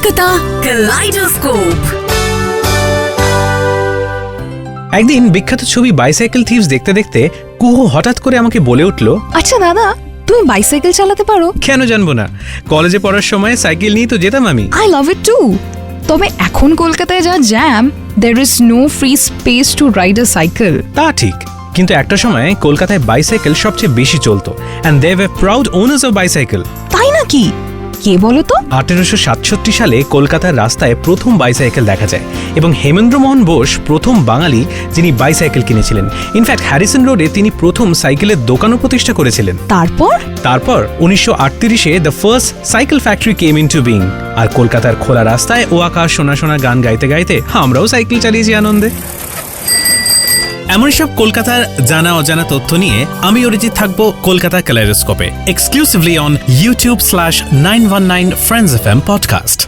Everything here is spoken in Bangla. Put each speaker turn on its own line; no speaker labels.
কলকাতা কালাইডোস্কোপ।
একদিন বিখ্যাত ছবি বাইসাইকেল থিভস দেখতে দেখতে কুহু হঠাৎ করে আমাকে বলে উঠল,
আচ্ছা দাদা, তুমি বাইসাইকেল চালাতে পারো?
কেন জানবো না, কলেজে পড়ার সময় সাইকেল নিয়ে তো যেতাম আমি।
I love it too. তবে এখন কলকাতায় যা jam, there is no free space to ride a cycle.
তা ঠিক, কিন্তু একটা সময় কলকাতায় বাইসাইকেল সবচেয়ে বেশি চলতো, and they were proud owners of bicycle.
তাই নাকি? কে বলো তো?
1867 সালে কলকাতার রাস্তায় প্রথম বাইসাইকেল দেখা যায় এবং হেমেন্দ্র মোহন বোস প্রথম বাঙালি যিনি বাইসাইকেল কিনেছিলেন। ইনফ্যাক্ট হ্যারিসন রোডে তিনি প্রথম সাইকেলের দোকানও প্রতিষ্ঠা করেছিলেন। তারপর 1938-এ the first cycle factory came into being, আর কলকাতার খোলা রাস্তায় ও আকাশ সোনা সোনা গান গাইতে গাইতে আমরাও সাইকেল চালিয়েছি আনন্দে। এমন সব কলকাতার জানা অজানা তথ্য নিয়ে আমি অরিজিৎ থাকবো কলকাতা কালাইডোস্কোপে, exclusively on YouTube/919 Friends FM podcast.